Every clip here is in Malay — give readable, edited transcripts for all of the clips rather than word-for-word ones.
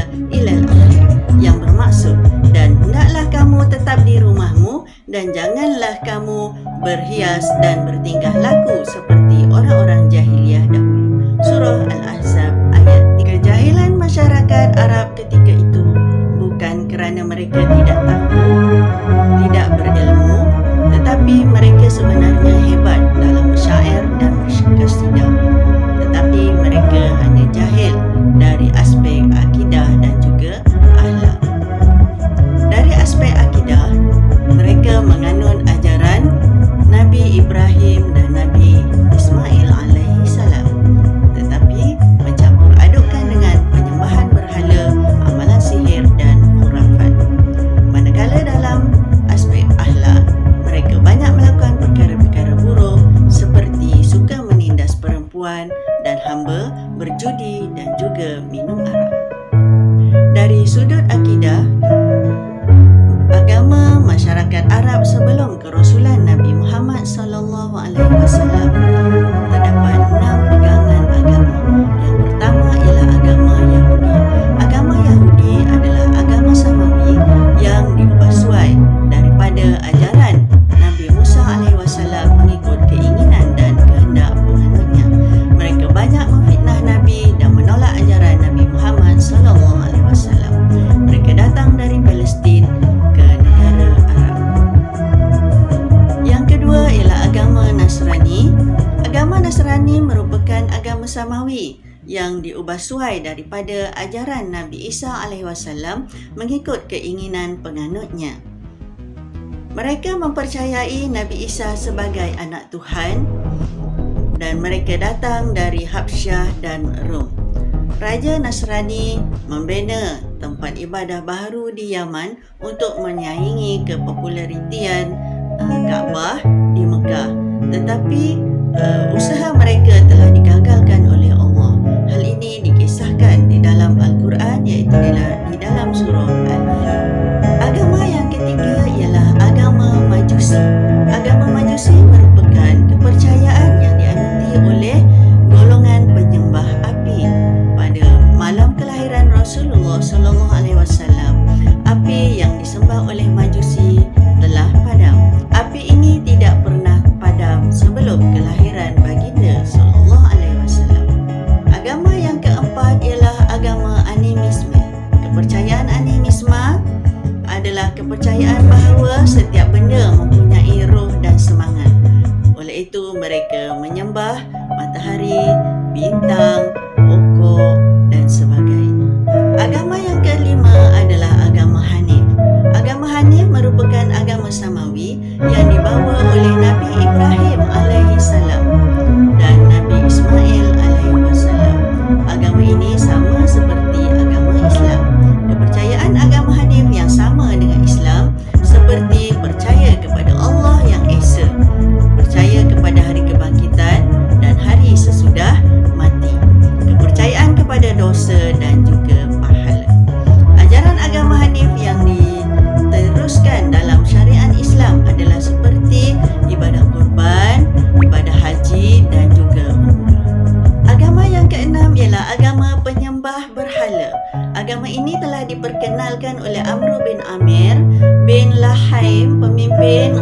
Makkah ilal akhir, yang bermaksud, dan hendaklah kamu tetap di rumahmu dan janganlah kamu berhias dan bertingkah laku seperti orang-orang jahiliyah dahulu. Surah Al-Ahzab ayat 3. Kejahilan masyarakat Arab ketika itu bukan kerana mereka tidak tahu, tidak berilmu, tetapi mereka sebenarnya hebat dalam syair dan kasidah. Tetapi mereka hanya jahil dari aspek akidah dan juga akhlak. Dari aspek akidah, mereka menganut ajaran Nabi Ibrahim dan Nabi Ismail alaihi salam, tetapi mencampur adukkan dengan penyembahan berhala, amalan sihir dan khurafat. Manakala dalam aspek akhlak, mereka banyak melakukan perkara-perkara buruk seperti suka menindas perempuan dan hamba, berjudi dan juga minum arak. Dari sudut akidah, agama masyarakat Arab sebelum kerasulan Nabi Muhammad sallallahu alaihi wasallam terdapat 6 pegangan agama. Yang pertama ialah agama Yahudi. Agama Yahudi adalah agama samawi yang diubah suai daripada ajaran Nabi Musa alaihi wasallam mengikut keinginan dan kehendak penganutnya. Mereka banyak memfitnah Nabi dan menolak ajaran Nabi Muhammad sallallahu alaihi wasallam. Mereka datang dari Palestin ke negara Arab. Yang kedua ialah agama Nasrani. Agama Nasrani merupakan agama samawi yang diubah suai daripada ajaran Nabi Isa alaihi wasallam mengikut keinginan penganutnya. Mereka mempercayai Nabi Isa sebagai anak Tuhan dan mereka datang dari Habsyah dan Rom. Raja Nasrani membina tempat ibadah baru di Yaman untuk menyaingi kepopularitian Kaabah di Mekah. Tetapi usaha mereka telah digagalkan oleh Allah. Hal ini dikisahkan di dalam Al-Quran, iaitu di dalam surah Al-Fil. Agama yang ketiga ialah agama Majusi. Agama Majusi merupakan kepercayaan yang dianuti oleh golongan penyembah api. Pada malam kelahiran Rasulullah sallallahu alaihi wasallam, api yang disembah oleh Majusi telah padam. Api ini tidak pernah padam sebelum kelahiran baginda sallallahu alaihi wasallam. Agama yang keempat ialah agama animisme. Kepercayaan animisme adalah kepercayaan bahawa setiap benda mempunyai roh dan semangat. Oleh itu mereka menyembah matahari, bintang, pokok dan sebagainya. Agama yang kelima adalah agama Hanif. Agama Hanif merupakan agama samawi yang dibawa oleh Nabi Ibrahim alaihi salam dan Nabi Ismail alaihi wasallam. Agama ini sama seperti agama Islam. Kepercayaan agama Hanif yang sama dengan Islam seperti percaya kepada Allah yang Esa, percaya kepada hari kebangkitan dan hari sesudah mati, kepercayaan kepada dosa dan juga pahala. Ajaran agama Hanif yang diteruskan dalam syariat Islam adalah seperti ibadah kurban, ibadah haji dan juga umrah. Agama yang keenam ialah agama penyembah berhala. Agama ini telah diperkenalkan oleh Amr bin Amir bin Lahaim, pemimpin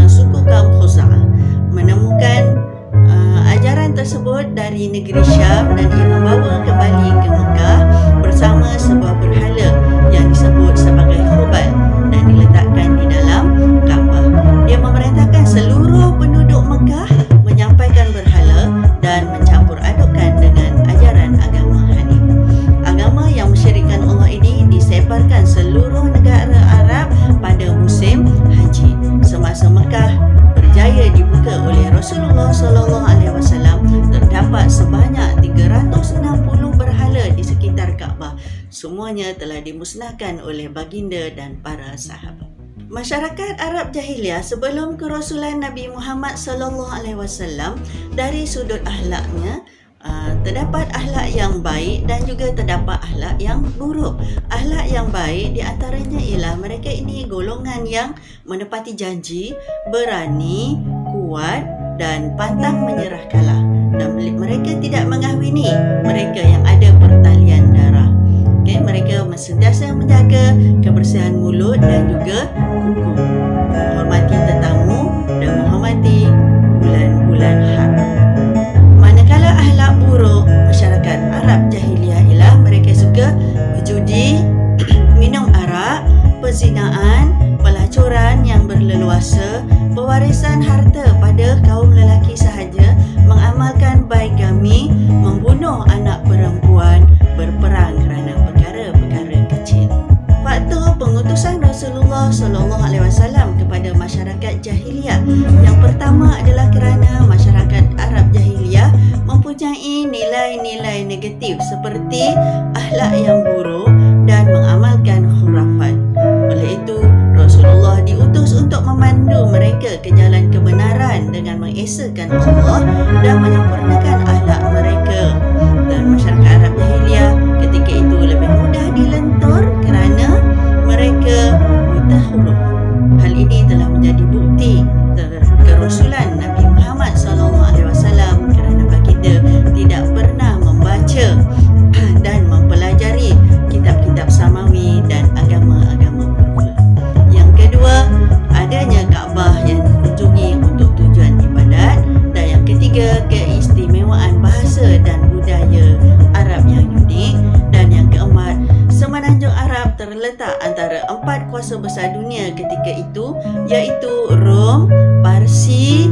suku kaum Khuza'ah. Menemukan ajaran tersebut dari negeri Syam dan ia membawa kembali ke Mekah bersama sebuah berhala yang disebut sebagai Hubal dan diletakkan di dalam Kaabah. Dia memerintahkan seluruh penduduk Mekah menyampaikan berhala dan mencampur adukkan dengan ajaran agama Hanif. Agama yang mensyirikkan Allah ini disebarkan seluruh negara Arab pada musim haji. Semasa Mekah berjaya dibuka oleh Rasulullah sallallahu alaihi wasallam, terdapat sebanyak 360 berhala di sekitar Kaabah. Semuanya telah dimusnahkan oleh baginda dan para sahabat. Masyarakat Arab Jahiliyah sebelum kerasulan Nabi Muhammad sallallahu alaihi wasallam, dari sudut akhlaknya terdapat akhlak yang baik dan juga terdapat akhlak yang buruk. Akhlak yang baik di antaranya ialah mereka ini golongan yang menepati janji, berani, kuat dan pantang menyerah kalah, dan mereka tidak mengahwini mereka yang ada pertalian darah. Mereka sentiasa menjaga kebersihan mulut dan juga kuku, menghormati tetamu dan menghormati bulan-bulan haram. Manakala akhlak buruk masyarakat Arab jahiliah ialah mereka suka berjudi, minum arak, perzinaan, pelacuran yang berleluasa, pewarisan harta pada kaum lelaki sahaja, mengamalkan baigami, membunuh anak perempuan, berperang kerana perkara-perkara kecil. Faktor pengutusan Rasulullah SAW kepada masyarakat jahiliah yang pertama adalah kerana masyarakat Arab jahiliah mempunyai nilai-nilai negatif seperti akhlak yang buruk dan mengamalkan khurafat. Oleh itu, Rasulullah diutus untuk memandu mereka ke jalan kebenaran dengan mengesakan Allah dan menyempurnakan akhlak mereka. Dan masyarakat Arab jahiliah ketika itu lebih mudah dilentur kerana mereka buta huruf. Hal ini telah menjadi bukti kerasulan Nabi Muhammad SAW kerana baginda tidak pernah membaca dan mempelajari kitab-kitab samawi dan agama-agama purba. Yang kedua, adanya Kaabah yang dikunjungi untuk tujuan ibadat. Dan yang ketiga, keistimewaan bahasa dan budaya Arab yang unik. Dan yang keempat, semenanjung Arab terletak antara 4 kuasa besar dunia ketika itu, iaitu Rom, Parsi,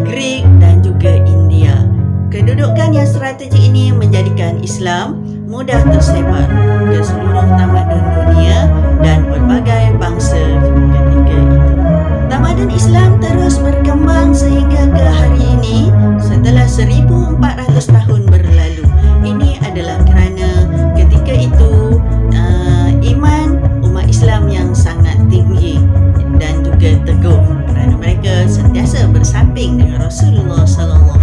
Greek dan juga India. Kedudukan yang strategik ini menjadikan Islam mudah tersebar ke seluruh tamadun dunia dan berbagai bangsa ketika itu. Tamadun Islam terus berkembang sehingga ke hari ini setelah 1400 tahun berlalu. Ini adalah kerana ketika itu iman umat Islam yang sangat tinggi dan juga teguh kerana mereka sentiasa bersamping dengan Rasulullah SAW.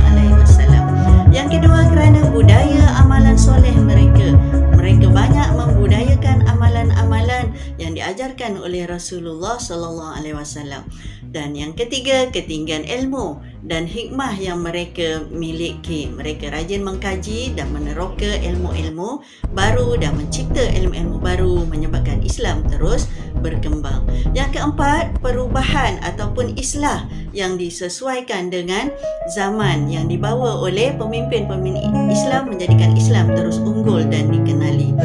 Yang kedua, kerana budaya amalan soleh mereka. Mereka banyak membudayakan amalan-amalan yang diajarkan oleh Rasulullah SAW. Dan yang ketiga, ketinggian ilmu dan hikmah yang mereka miliki. Mereka rajin mengkaji dan meneroka ilmu-ilmu baru dan mencipta ilmu-ilmu baru menyebabkan Islam terus berkembang. Yang keempat, perubahan ataupun islah yang disesuaikan dengan zaman yang dibawa oleh pemimpin-pemimpin Islam menjadikan Islam terus unggul dan dikenali.